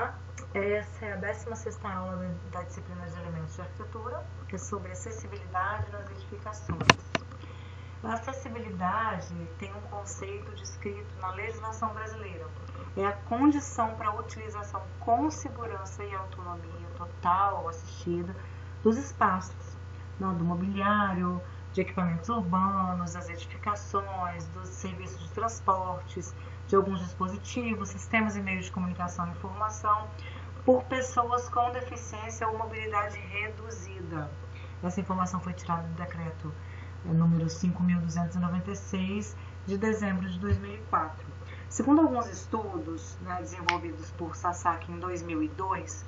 Olá, essa é a 16ª aula da disciplina de Elementos de Arquitetura, que é sobre acessibilidade nas edificações. A acessibilidade tem um conceito descrito na legislação brasileira. É a condição para a utilização com segurança e autonomia total ou assistida dos espaços, do mobiliário, de equipamentos urbanos, das edificações, dos serviços de transportes, de alguns dispositivos, sistemas e meios de comunicação e informação, por pessoas com deficiência ou mobilidade reduzida. Essa informação foi tirada do decreto número 5.296, de dezembro de 2004. Segundo alguns estudos desenvolvidos por Sasaki em 2002,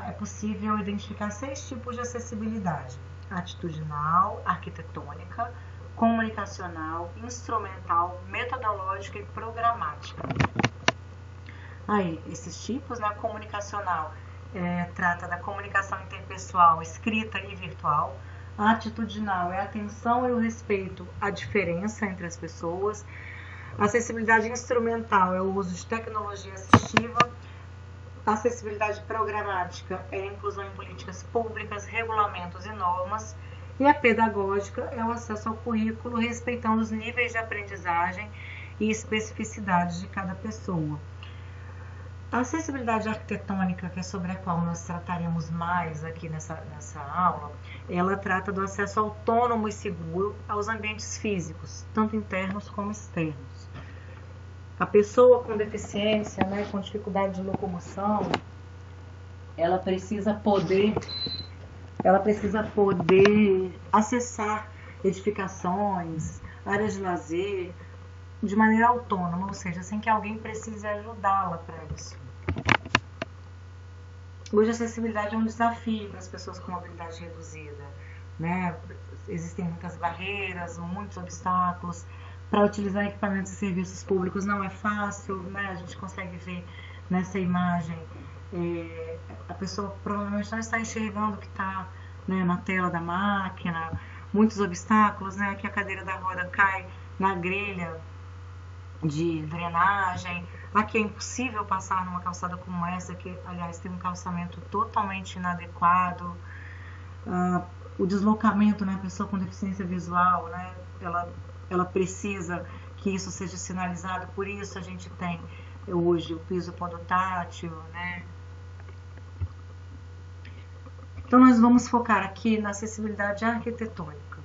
é possível identificar 6 tipos de acessibilidade: atitudinal, arquitetônica, comunicacional, instrumental, metodológica e programática. Aí, esses tipos, comunicacional trata da comunicação interpessoal, escrita e virtual. A atitudinal é a atenção e o respeito à diferença entre as pessoas. A acessibilidade instrumental é o uso de tecnologia assistiva. A acessibilidade programática é a inclusão em políticas públicas, regulamentos e normas. E a pedagógica é o acesso ao currículo, respeitando os níveis de aprendizagem e especificidades de cada pessoa. A acessibilidade arquitetônica, que é sobre a qual nós trataremos mais aqui nessa aula, ela trata do acesso autônomo e seguro aos ambientes físicos, tanto internos como externos. A pessoa com deficiência, com dificuldade de locomoção, ela precisa poder acessar edificações, áreas de lazer, de maneira autônoma, ou seja, sem que alguém precise ajudá-la para isso. Hoje a acessibilidade é um desafio para as pessoas com mobilidade reduzida, Existem muitas barreiras, muitos obstáculos. Para utilizar equipamentos e serviços públicos não é fácil, A gente consegue ver nessa imagem, a pessoa provavelmente não está enxergando o que está na tela da máquina, muitos obstáculos, que a cadeira da roda cai na grelha de drenagem. Aqui é impossível passar numa calçada como essa, que aliás tem um calçamento totalmente inadequado. O deslocamento, a pessoa com deficiência visual, ela precisa que isso seja sinalizado, por isso a gente tem hoje o piso podotátil, Então nós vamos focar aqui na acessibilidade arquitetônica.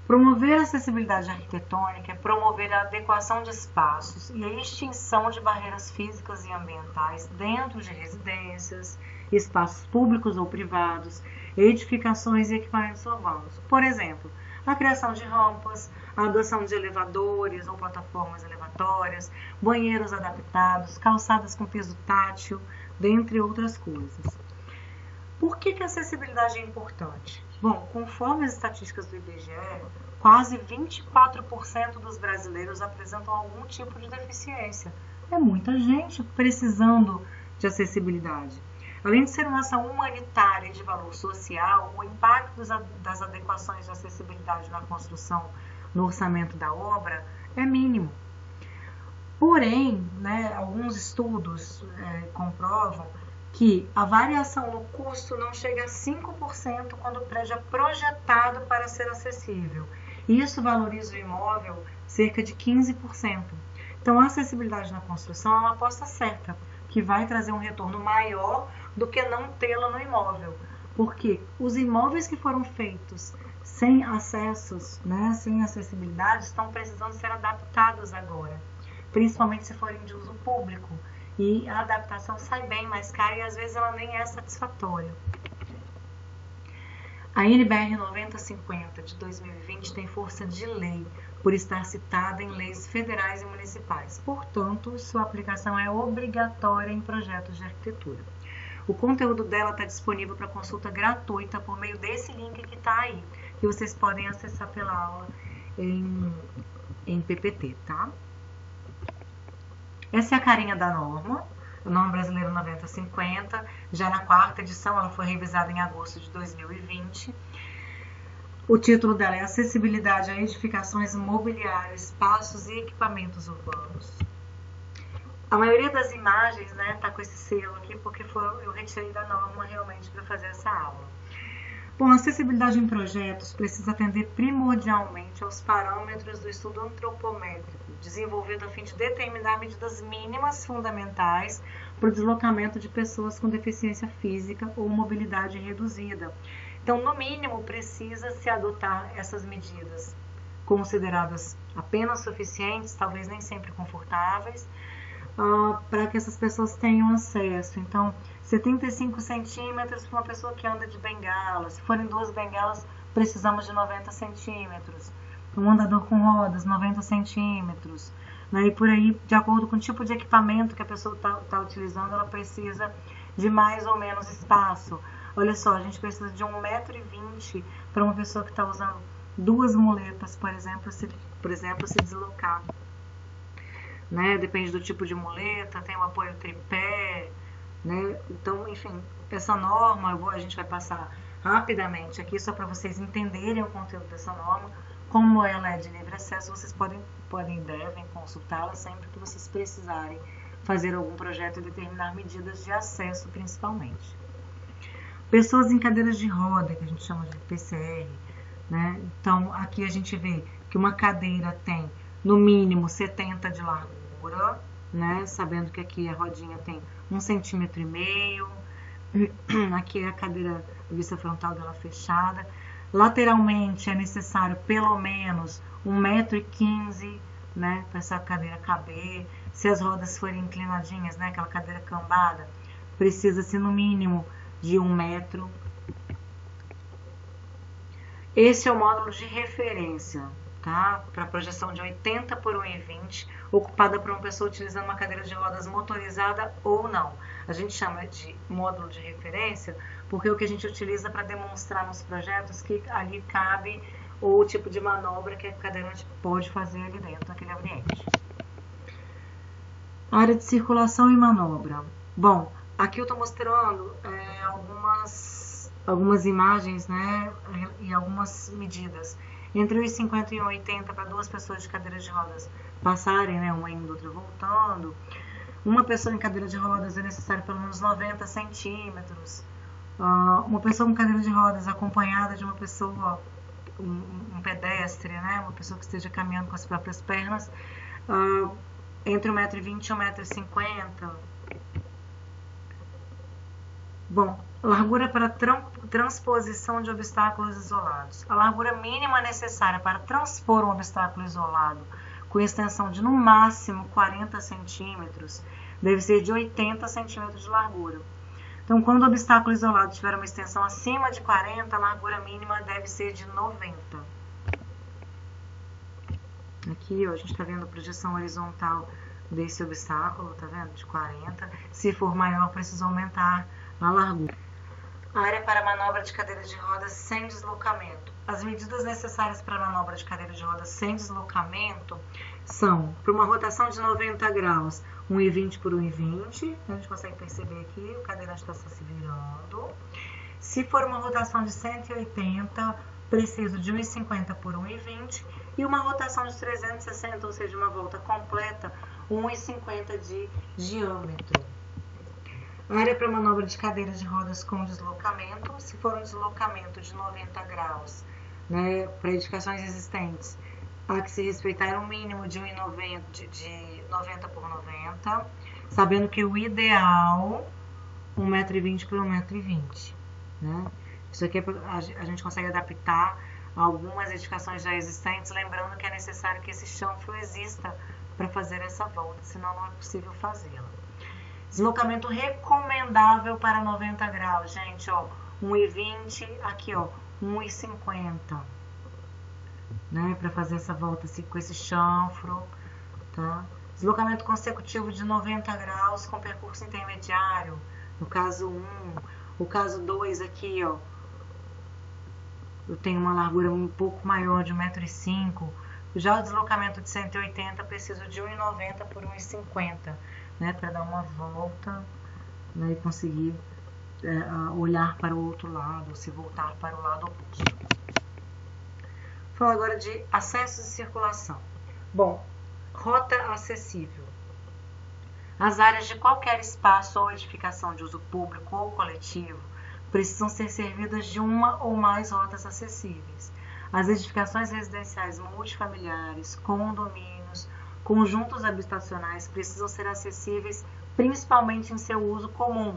Promover a acessibilidade arquitetônica é promover a adequação de espaços e a extinção de barreiras físicas e ambientais dentro de residências, espaços públicos ou privados, edificações e equipamentos urbanos. Por exemplo, a criação de rampas, a adoção de elevadores ou plataformas elevatórias, banheiros adaptados, calçadas com piso tátil, dentre outras coisas. Por que a acessibilidade é importante? Bom, conforme as estatísticas do IBGE, quase 24% dos brasileiros apresentam algum tipo de deficiência. É muita gente precisando de acessibilidade. Além de ser uma ação humanitária e de valor social, o impacto das adequações de acessibilidade na construção, no orçamento da obra, é mínimo. Porém, alguns estudos comprovam que a variação no custo não chega a 5% quando o prédio é projetado para ser acessível. Isso valoriza o imóvel cerca de 15%. Então, a acessibilidade na construção é uma aposta certa, que vai trazer um retorno maior do que não tê-la no imóvel. Porque os imóveis que foram feitos sem acessos, sem acessibilidade, estão precisando ser adaptados agora, principalmente se forem de uso público. E a adaptação sai bem mais cara e às vezes ela nem é satisfatória. A NBR 9050 de 2020 tem força de lei por estar citada em leis federais e municipais. Portanto, sua aplicação é obrigatória em projetos de arquitetura. O conteúdo dela está disponível para consulta gratuita por meio desse link que está aí, que vocês podem acessar pela aula em PPT, tá? Essa é a carinha da norma, o Norma Brasileira 9050, já na 4ª edição, ela foi revisada em agosto de 2020. O título dela é Acessibilidade a Edificações Mobiliárias, Espaços e Equipamentos Urbanos. A maioria das imagens, né, tá com esse selo aqui, porque eu retirei da norma realmente para fazer essa aula. Bom, a acessibilidade em projetos precisa atender primordialmente aos parâmetros do estudo antropométrico, desenvolvido a fim de determinar medidas mínimas fundamentais para o deslocamento de pessoas com deficiência física ou mobilidade reduzida. Então, no mínimo, precisa se adotar essas medidas, consideradas apenas suficientes, talvez nem sempre confortáveis, para que essas pessoas tenham acesso. Então, 75 centímetros para uma pessoa que anda de bengala. Se forem 2 bengalas, precisamos de 90 centímetros. Um andador com rodas, 90 centímetros. Né? E por aí, de acordo com o tipo de equipamento que a pessoa está utilizando, ela precisa de mais ou menos espaço. Olha só, a gente precisa de 1,20 m para uma pessoa que está usando 2 muletas, por exemplo, se deslocar. Né? Depende do tipo de muleta, tem um apoio tripé, né? Então, enfim, essa norma a gente vai passar rapidamente aqui, só para vocês entenderem o conteúdo dessa norma. Como ela é de livre acesso, vocês podem e devem consultá-la sempre que vocês precisarem fazer algum projeto e determinar medidas de acesso, principalmente. Pessoas em cadeiras de roda, que a gente chama de PCR, né? Então, aqui a gente vê que uma cadeira tem no mínimo 70 de largura, né? Sabendo que aqui a rodinha tem 1,5 cm. Aqui é a cadeira, a vista frontal dela fechada. Lateralmente é necessário pelo menos 1,15 m, né? Para essa cadeira caber. Se as rodas forem inclinadinhas, né? Aquela cadeira cambada, precisa-se no mínimo de 1 metro. Esse é o módulo de referência, tá? Para projeção de 80 por 1,20, ocupada por uma pessoa utilizando uma cadeira de rodas motorizada ou não. A gente chama de módulo de referência porque é o que a gente utiliza para demonstrar nos projetos que ali cabe o tipo de manobra que a cadeirante pode fazer ali dentro daquele ambiente. Área de circulação e manobra. Bom, aqui eu estou mostrando algumas imagens, né, e algumas medidas. Entre 1,50 e 1,80 para 2 pessoas de cadeira de rodas passarem, né, uma indo, outra voltando. Uma pessoa em cadeira de rodas é necessário pelo menos 90 centímetros. Uma pessoa com cadeira de rodas acompanhada de uma pessoa, um pedestre, né, uma pessoa que esteja caminhando com as próprias pernas, entre 1,20 m e 1,50 m. Bom, largura para transposição de obstáculos isolados. A largura mínima necessária para transpor um obstáculo isolado com extensão de no máximo 40 centímetros deve ser de 80 centímetros de largura. Então, quando o obstáculo isolado tiver uma extensão acima de 40, a largura mínima deve ser de 90. Aqui, ó, a gente está vendo a projeção horizontal desse obstáculo, tá vendo? De 40. Se for maior, precisa aumentar a largura. Área para manobra de cadeira de rodas sem deslocamento. As medidas necessárias para a manobra de cadeira de rodas sem deslocamento são, para uma rotação de 90 graus, 1,20 por 1,20. A gente consegue perceber aqui, o cadeirante está se virando. Se for uma rotação de 180, preciso de 1,50 por 1,20. E uma rotação de 360, ou seja, uma volta completa, 1,50 de diâmetro. Área para manobra de cadeira de rodas com deslocamento. Se for um deslocamento de 90 graus, né, para edificações existentes, há que se respeitar um mínimo de 90 por 90, sabendo que o ideal 1,20 m por 1,20 m. Né? Isso aqui a gente consegue adaptar a algumas edificações já existentes, lembrando que é necessário que esse chanfro exista para fazer essa volta, senão não é possível fazê-la. Deslocamento recomendável para 90 graus, gente, ó, 1,20, aqui, ó, 1,50, né, para fazer essa volta assim, com esse chanfro, tá? Deslocamento consecutivo de 90 graus com percurso intermediário, no caso 1, o caso 2 aqui, ó, eu tenho uma largura um pouco maior, de 1,05 m. Já o deslocamento de 180, preciso de 1,90 por 1,50, né, para dar uma volta, né, e conseguir olhar para o outro lado, ou se voltar para o lado oposto. Vou falar agora de acessos e circulação. Bom, rota acessível. As áreas de qualquer espaço ou edificação de uso público ou coletivo precisam ser servidas de uma ou mais rotas acessíveis. As edificações residenciais multifamiliares, condomínios, conjuntos habitacionais precisam ser acessíveis principalmente em seu uso comum.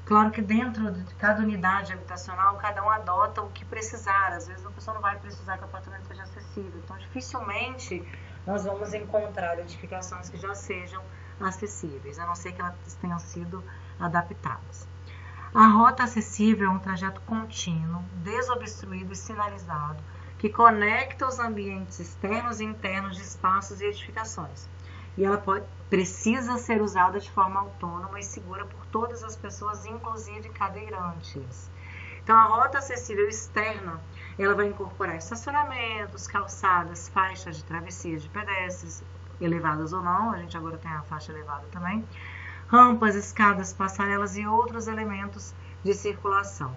Claro que dentro de cada unidade habitacional, cada um adota o que precisar. Às vezes a pessoa não vai precisar que o apartamento seja acessível. Então, dificilmente nós vamos encontrar edificações que já sejam acessíveis, a não ser que elas tenham sido adaptadas. A rota acessível é um trajeto contínuo, desobstruído e sinalizado, que conecta os ambientes externos e internos de espaços e edificações. E ela precisa ser usada de forma autônoma e segura por todas as pessoas, inclusive cadeirantes. Então, a rota acessível externa, ela vai incorporar estacionamentos, calçadas, faixas de travessia de pedestres, elevadas ou não, a gente agora tem a faixa elevada também, rampas, escadas, passarelas e outros elementos de circulação.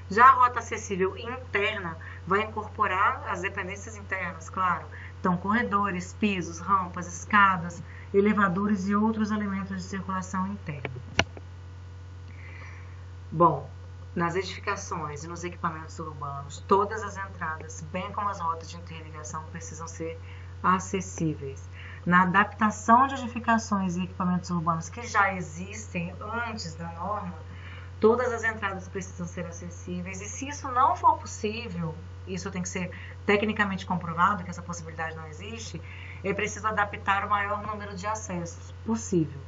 Já a rota acessível interna vai incorporar as dependências internas, claro. Então, corredores, pisos, rampas, escadas, elevadores e outros elementos de circulação interna. Bom, nas edificações e nos equipamentos urbanos, todas as entradas, bem como as rotas de interligação, precisam ser acessíveis. Na adaptação de edificações e equipamentos urbanos que já existem antes da norma, todas as entradas precisam ser acessíveis, e se isso não for possível, isso tem que ser tecnicamente comprovado, que essa possibilidade não existe, é preciso adaptar o maior número de acessos possível.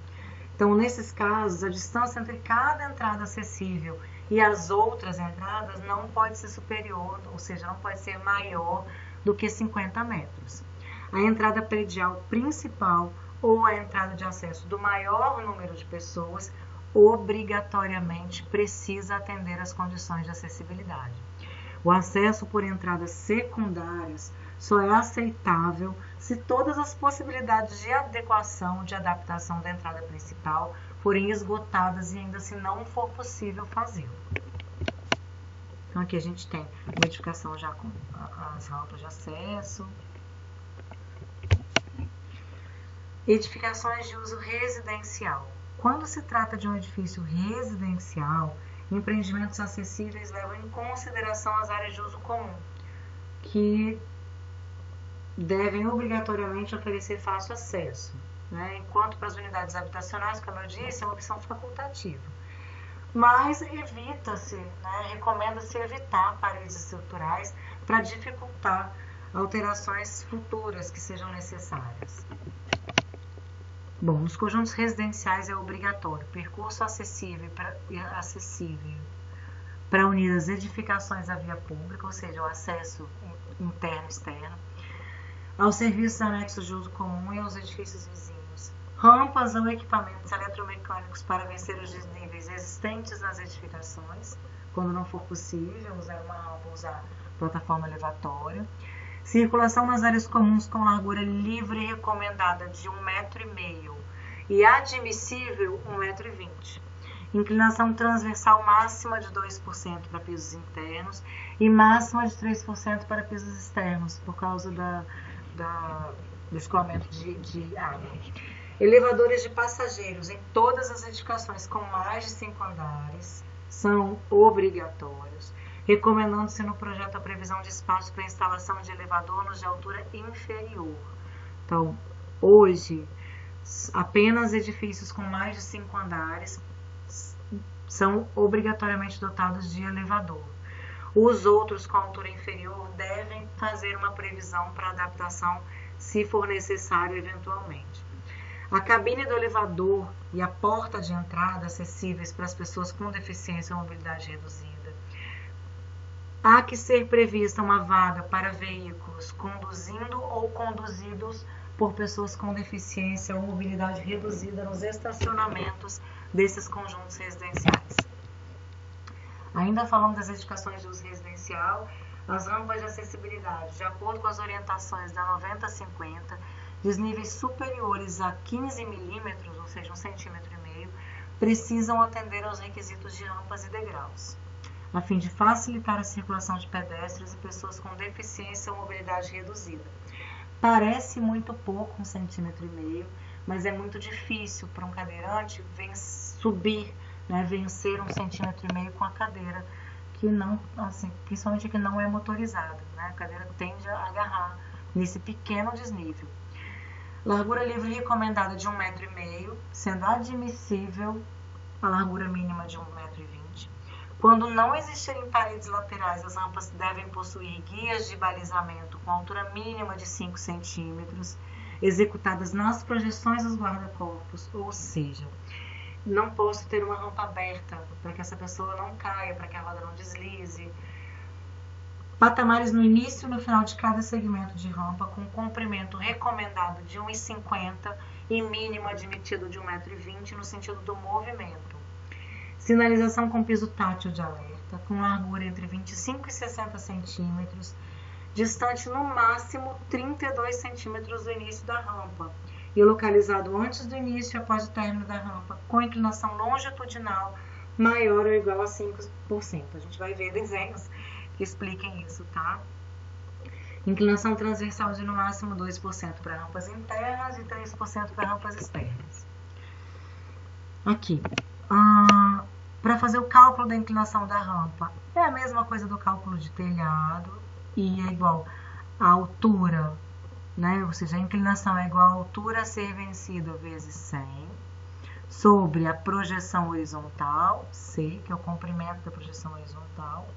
Então, nesses casos, a distância entre cada entrada acessível e as outras entradas não pode ser superior, ou seja, não pode ser maior do que 50 metros. A entrada predial principal ou a entrada de acesso do maior número de pessoas obrigatoriamente precisa atender às condições de acessibilidade. O acesso por entradas secundárias só é aceitável se todas as possibilidades de adequação, de adaptação da entrada principal forem esgotadas e ainda assim não for possível fazê-lo. Então aqui a gente tem uma edificação já com as rampas de acesso. Edificações de uso residencial. Quando se trata de um edifício residencial, empreendimentos acessíveis levam em consideração as áreas de uso comum, que devem obrigatoriamente oferecer fácil acesso, né? Enquanto para as unidades habitacionais, como eu disse, é uma opção facultativa. Mas evita-se, né? Recomenda-se evitar paredes estruturais para dificultar alterações futuras que sejam necessárias. Bom, nos conjuntos residenciais é obrigatório percurso acessível para unir as edificações à via pública, ou seja, o acesso interno e externo, aos serviços anexos de uso comum e aos edifícios vizinhos, rampas ou equipamentos eletromecânicos para vencer os desníveis existentes nas edificações, quando não for possível usar uma rampa, usar plataforma elevatória, circulação nas áreas comuns com largura livre e recomendada de 1,5 m e admissível 1,20 m. Inclinação transversal máxima de 2% para pisos internos e máxima de 3% para pisos externos, por causa do escoamento de água. Elevadores de passageiros em todas as edificações com mais de 5 andares são obrigatórios, recomendando-se no projeto a previsão de espaço para instalação de elevador nos de altura inferior. Então, hoje, apenas edifícios com mais de 5 andares são obrigatoriamente dotados de elevador. Os outros com altura inferior devem fazer uma previsão para adaptação, se for necessário, eventualmente. A cabine do elevador e a porta de entrada acessíveis para as pessoas com deficiência ou mobilidade reduzida. Há que ser prevista uma vaga para veículos conduzindo ou conduzidos por pessoas com deficiência ou mobilidade reduzida nos estacionamentos desses conjuntos residenciais. Ainda falando das edificações de uso residencial, as rampas de acessibilidade, de acordo com as orientações da 9050, desníveis superiores a 15 milímetros, ou seja, 1,5 cm, precisam atender aos requisitos de rampas e degraus, a fim de facilitar a circulação de pedestres e pessoas com deficiência ou mobilidade reduzida. Parece muito pouco, 1,5 cm, mas é muito difícil para um cadeirante subir, né, vencer 1,5 cm com a cadeira, que não, assim, principalmente que não é motorizada, né? A cadeira tende a agarrar nesse pequeno desnível. Largura livre recomendada de 1,5 m, sendo admissível a largura mínima de 1,20 m. Quando não existirem paredes laterais, as rampas devem possuir guias de balizamento com altura mínima de 5 cm, executadas nas projeções dos guarda-corpos, ou seja, não posso ter uma rampa aberta para que essa pessoa não caia, para que a roda não deslize. Patamares no início e no final de cada segmento de rampa, com comprimento recomendado de 1,50 m e mínimo admitido de 1,20 m no sentido do movimento. Sinalização com piso tátil de alerta, com largura entre 25 e 60 centímetros, distante no máximo 32 centímetros do início da rampa e localizado antes do início e após o término da rampa, com inclinação longitudinal maior ou igual a 5%. A gente vai ver desenhos que expliquem isso, tá? Inclinação transversal de no máximo 2% para rampas internas e 3% para rampas externas. Aqui, para fazer o cálculo da inclinação da rampa, é a mesma coisa do cálculo de telhado e é igual a altura, né? Ou seja, a inclinação é igual a altura a ser vencida vezes 100, sobre a projeção horizontal, C, que é o comprimento da projeção horizontal.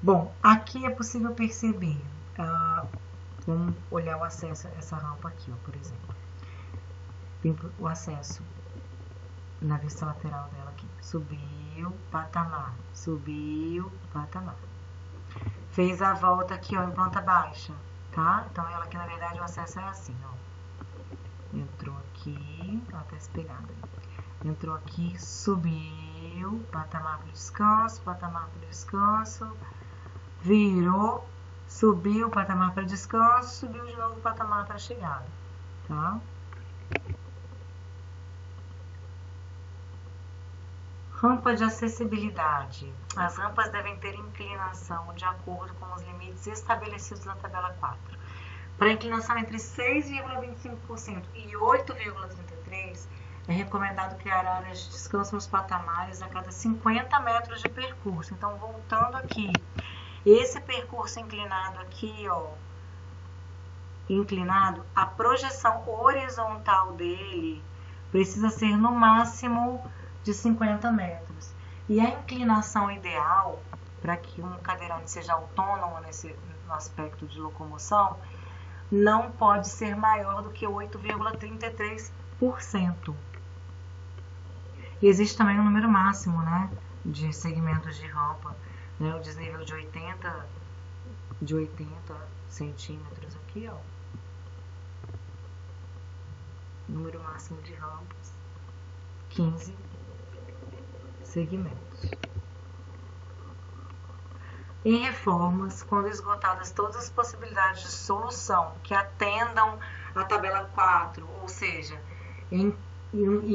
Bom, aqui é possível perceber, vamos olhar o acesso a essa rampa aqui, ó, por exemplo. Tem o acesso na vista lateral dela aqui. Subiu, patamar. Subiu, patamar. Fez a volta aqui, ó, em planta baixa, tá? Então, ela aqui, na verdade, o acesso é assim, ó. Entrou aqui, ó, tá espelhada. Entrou aqui, subiu, patamar para descanso, patamar para descanso. Virou, subiu, patamar para descanso, subiu de novo, patamar para chegada, tá? Rampa de acessibilidade. As rampas devem ter inclinação de acordo com os limites estabelecidos na tabela 4. Para inclinação entre 6,25% e 8,33%, é recomendado criar áreas de descanso nos patamares a cada 50 metros de percurso. Então, voltando aqui, esse percurso inclinado aqui, ó, inclinado, a projeção horizontal dele precisa ser no máximo de 50 metros. E a inclinação ideal, para que um cadeirante seja autônomo no aspecto de locomoção, não pode ser maior do que 8,33%. E existe também um número máximo, né, de segmentos de rampa, né, o desnível de 80 centímetros aqui, ó. Número máximo de rampas, 15 segmentos. Em reformas, quando esgotadas todas as possibilidades de solução que atendam à tabela 4, ou seja, em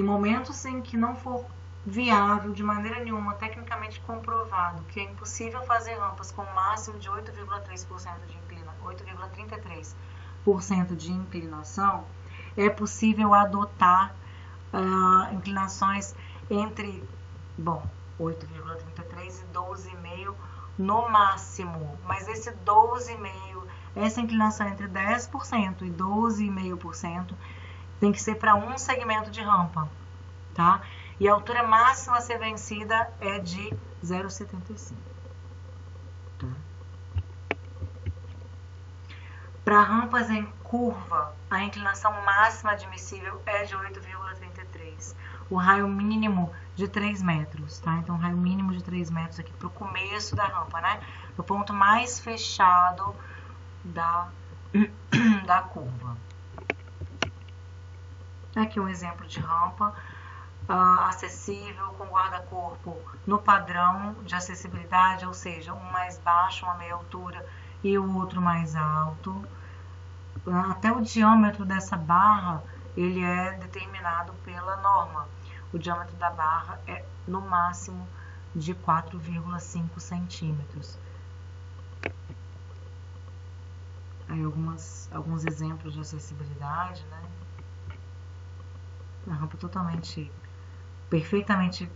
momentos em que não for viável de maneira nenhuma, tecnicamente comprovado, que é impossível fazer rampas com um máximo de 8,33% de inclinação, é possível adotar inclinações entre 8,33 e 12,5 no máximo, mas esse 12,5, essa inclinação entre 10% e 12,5% tem que ser para um segmento de rampa, tá? E a altura máxima a ser vencida é de 0,75. Tá? Para rampas em curva, a inclinação máxima admissível é de 8,33. O raio mínimo de 3 metros, tá? Então, raio mínimo de 3 metros aqui para o começo da rampa, né? No ponto mais fechado da curva. Aqui um exemplo de rampa acessível com guarda-corpo no padrão de acessibilidade, ou seja, um mais baixo, uma meia altura e o outro mais alto. Até o diâmetro dessa barra, ele é determinado pela norma. O diâmetro da barra é no máximo de 4,5 centímetros. Aí alguns exemplos de acessibilidade, né? uma rampa totalmente, perfeitamente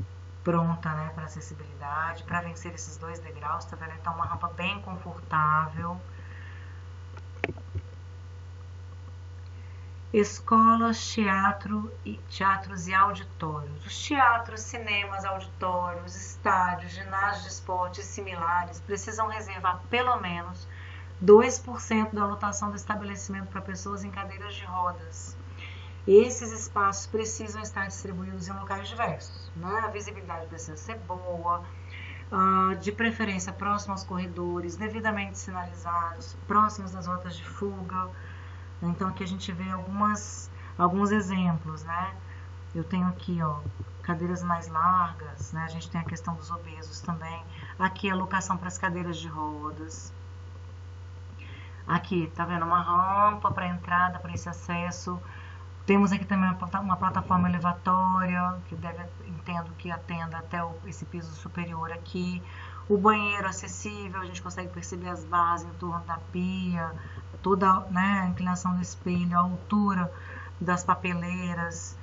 pronta, né, para acessibilidade, para vencer esses 2 degraus, tá vendo? Então, uma rampa bem confortável. Escolas, teatros e auditórios. Os teatros, cinemas, auditórios, estádios, ginásios de esporte e similares precisam reservar pelo menos 2% da lotação do estabelecimento para pessoas em cadeiras de rodas. Esses espaços precisam estar distribuídos em locais diversos, né? A visibilidade precisa ser boa, de preferência próximo aos corredores, devidamente sinalizados, próximos das rotas de fuga. Então aqui a gente vê alguns exemplos, né? Eu tenho aqui, ó, cadeiras mais largas, né? A gente tem a questão dos obesos também. Aqui a locação para as cadeiras de rodas. Aqui, tá vendo? Uma rampa para entrada, para esse acesso. Temos aqui também uma plataforma elevatória, que entendo que atenda até esse piso superior aqui. O banheiro acessível, a gente consegue perceber as bases em torno da pia, toda, né, a inclinação do espelho, a altura das papeleiras.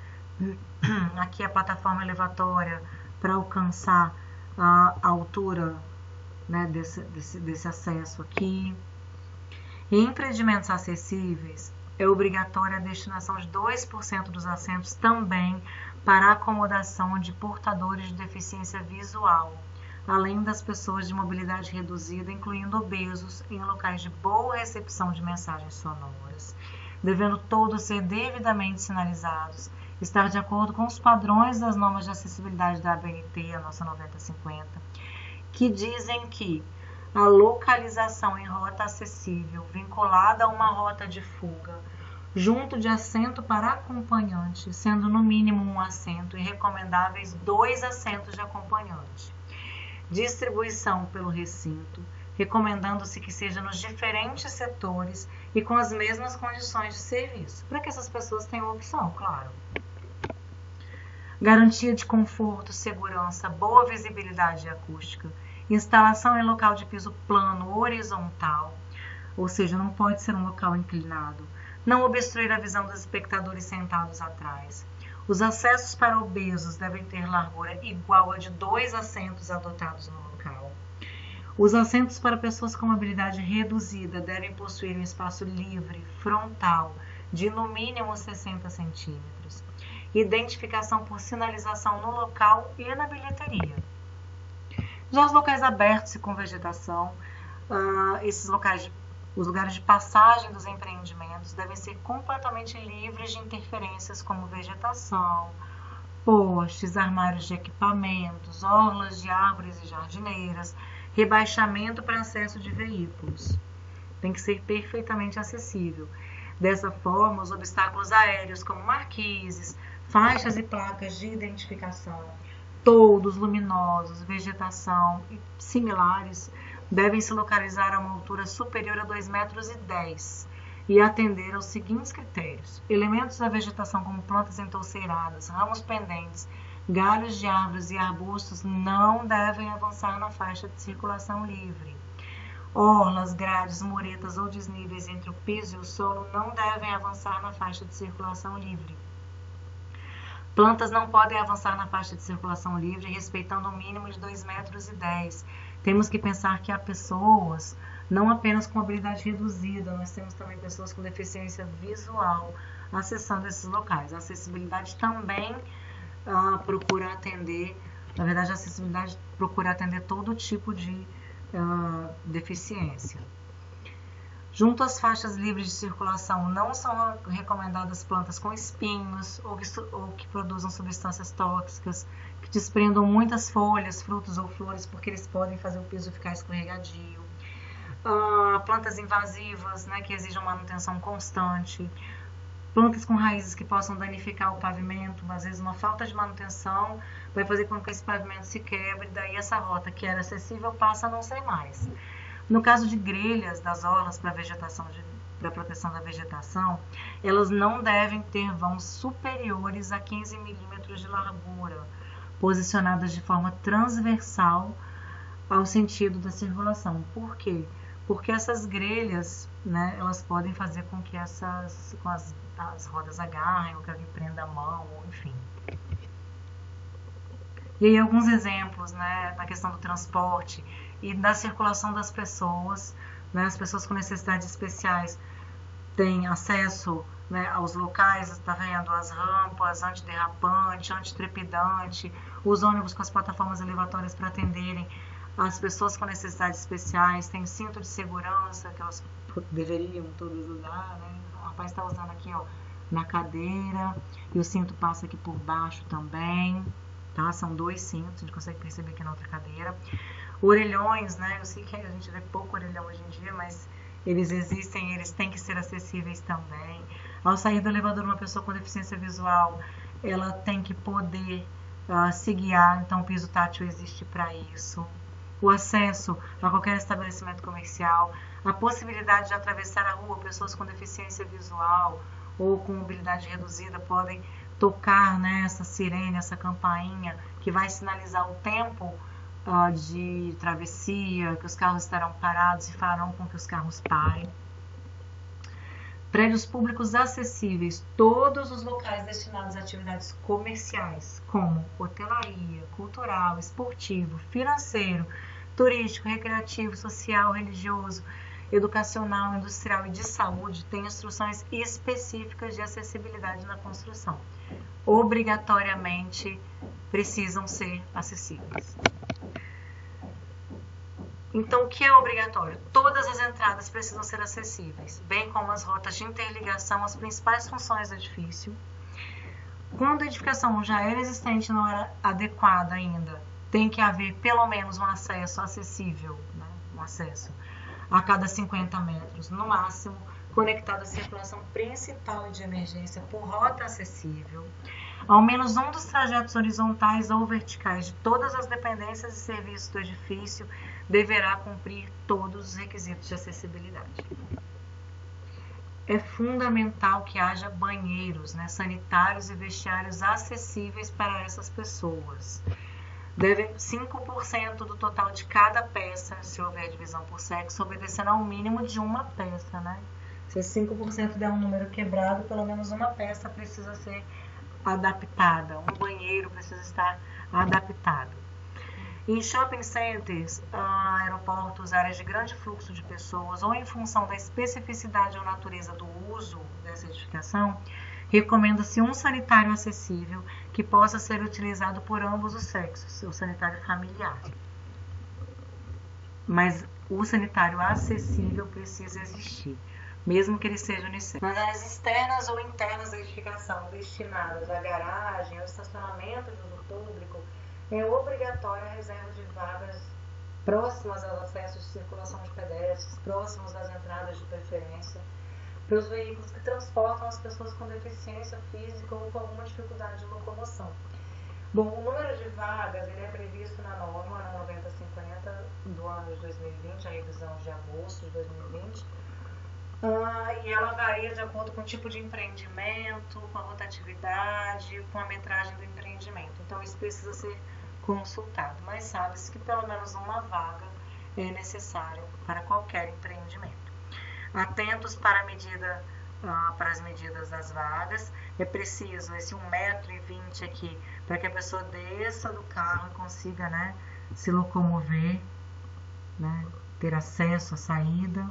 Aqui a plataforma elevatória para alcançar a altura, né, desse acesso aqui. Em empreendimentos acessíveis, é obrigatória a destinação de 2% dos assentos também para a acomodação de portadores de deficiência visual, além das pessoas de mobilidade reduzida, incluindo obesos, em locais de boa recepção de mensagens sonoras, devendo todos ser devidamente sinalizados, estar de acordo com os padrões das normas de acessibilidade da ABNT, a nossa 9050, que dizem que a localização em rota acessível, vinculada a uma rota de fuga, junto de assento para acompanhante, sendo no mínimo um assento e recomendáveis 2 assentos de acompanhante. Distribuição pelo recinto, recomendando-se que seja nos diferentes setores e com as mesmas condições de serviço, para que essas pessoas tenham opção, claro. Garantia de conforto, segurança, boa visibilidade e acústica, instalação em local de piso plano horizontal, ou seja, não pode ser um local inclinado, não obstruir a visão dos espectadores sentados atrás. Os acessos para obesos devem ter largura igual a de 2 assentos adotados no local. Os assentos para pessoas com mobilidade reduzida devem possuir um espaço livre, frontal, de no mínimo 60 centímetros. Identificação por sinalização no local e na bilheteria. Já os locais abertos e com vegetação, os lugares de passagem dos empreendimentos devem ser completamente livres de interferências como vegetação, postes, armários de equipamentos, orlas de árvores e jardineiras, rebaixamento para acesso de veículos. Tem que ser perfeitamente acessível. Dessa forma, os obstáculos aéreos como marquises, faixas e placas de identificação, toldos luminosos, vegetação e similares devem se localizar a uma altura superior a 2,10 metros e atender aos seguintes critérios. Elementos da vegetação como plantas entouceiradas, ramos pendentes, galhos de árvores e arbustos não devem avançar na faixa de circulação livre. Orlas, grades, muretas ou desníveis entre o piso e o solo não devem avançar na faixa de circulação livre. Plantas não podem avançar na faixa de circulação livre, respeitando um mínimo de 2,10 metros. Temos que pensar que há pessoas, não apenas com habilidade reduzida, nós temos também pessoas com deficiência visual acessando esses locais. A acessibilidade também procura atender, na verdade a acessibilidade procura atender todo tipo de deficiência. Junto às faixas livres de circulação, não são recomendadas plantas com espinhos ou que produzam substâncias tóxicas, que desprendam muitas folhas, frutos ou flores, porque eles podem fazer o piso ficar escorregadio. Plantas invasivas, né, que exijam manutenção constante. Plantas com raízes que possam danificar o pavimento. Às vezes uma falta de manutenção vai fazer com que esse pavimento se quebre, daí essa rota que era acessível passa a não ser mais. No caso de grelhas das orlas para proteção da vegetação, elas não devem ter vãos superiores a 15 milímetros de largura, posicionadas de forma transversal ao sentido da circulação. Por quê? porque essas grelhas, né, elas podem fazer com que as rodas agarrem, ou que alguém prenda a mão, ou enfim. E aí alguns exemplos, né, na questão do transporte e da circulação das pessoas, né, as pessoas com necessidades especiais têm acesso, né, aos locais, está vendo, as rampas, antiderrapante, antitrepidante, os ônibus com as plataformas elevatórias para atenderem as pessoas com necessidades especiais, tem cinto de segurança que elas deveriam todas usar, né? O rapaz está usando aqui, ó, na cadeira, e o cinto passa aqui por baixo também, tá? São 2 cintos, a gente consegue perceber aqui na outra cadeira. Orelhões, né? Eu sei que a gente vê pouco orelhão hoje em dia, mas eles existem, eles têm que ser acessíveis também. Ao sair do elevador, uma pessoa com deficiência visual, ela tem que poder se guiar, então o piso tátil existe para isso. O acesso a qualquer estabelecimento comercial, a possibilidade de atravessar a rua, pessoas com deficiência visual ou com mobilidade reduzida podem tocar, né, essa sirene, essa campainha que vai sinalizar o tempo de travessia, que os carros estarão parados e farão com que os carros parem. Prédios públicos acessíveis, todos os locais destinados a atividades comerciais, como hotelaria, cultural, esportivo, financeiro, turístico, recreativo, social, religioso, educacional, industrial e de saúde, têm instruções específicas de acessibilidade na construção. Obrigatoriamente precisam ser acessíveis. Então, o que é obrigatório? Todas as entradas precisam ser acessíveis, bem como as rotas de interligação às principais funções do edifício. Quando a edificação já era existente e não era adequada ainda, tem que haver pelo menos um acesso acessível, né? Um acesso a cada 50 metros, no máximo, conectado à circulação principal e de emergência por rota acessível. Ao menos um dos trajetos horizontais ou verticais de todas as dependências e serviços do edifício deverá cumprir todos os requisitos de acessibilidade. É fundamental que haja banheiros, né, sanitários e vestiários acessíveis para essas pessoas. Deve 5% do total de cada peça, se houver divisão por sexo, obedecerá ao mínimo de uma peça, né? Se 5% der um número quebrado, pelo menos uma peça precisa ser adaptada, um banheiro precisa estar adaptado. Em shopping centers, aeroportos, áreas de grande fluxo de pessoas, ou em função da especificidade ou natureza do uso dessa edificação, recomenda-se um sanitário acessível que possa ser utilizado por ambos os sexos, o sanitário familiar. Mas o sanitário acessível precisa existir, mesmo que ele seja unissex. Nas áreas externas ou internas da edificação destinadas à garagem ou estacionamento de uso público, é obrigatória a reserva de vagas próximas aos acessos de circulação de pedestres, próximos das entradas de preferência, para os veículos que transportam as pessoas com deficiência física ou com alguma dificuldade de locomoção. Bom, o número de vagas ele é previsto na norma 9050 do ano de 2020, a revisão de agosto de 2020, e ela varia de acordo com o tipo de empreendimento, com a rotatividade, com a metragem do empreendimento. Então, isso precisa ser consultado, mas sabe-se que pelo menos uma vaga é necessária para qualquer empreendimento. Atentos para as medidas das vagas, é preciso esse 1,20 m aqui, para que a pessoa desça do carro e consiga, né, se locomover, né, ter acesso à saída.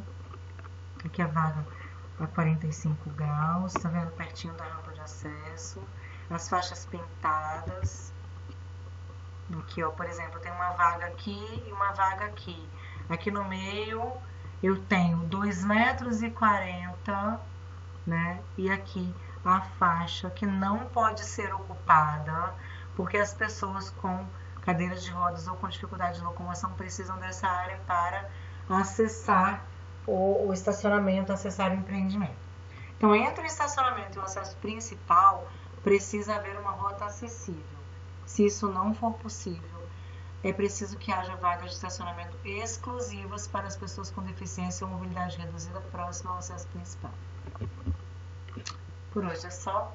Aqui a vaga a 45 graus, tá vendo, pertinho da rampa de acesso, as faixas pintadas. Aqui, ó, por exemplo, tem uma vaga aqui e uma vaga aqui. Aqui no meio eu tenho 2,40 m, né? E aqui a faixa que não pode ser ocupada, porque as pessoas com cadeiras de rodas ou com dificuldade de locomoção precisam dessa área para acessar o estacionamento, acessar o empreendimento. Então, entre o estacionamento e o acesso principal, precisa haver uma rota acessível. Se isso não for possível, é preciso que haja vagas de estacionamento exclusivas para as pessoas com deficiência ou mobilidade reduzida próximo ao acesso principal. Por hoje é só.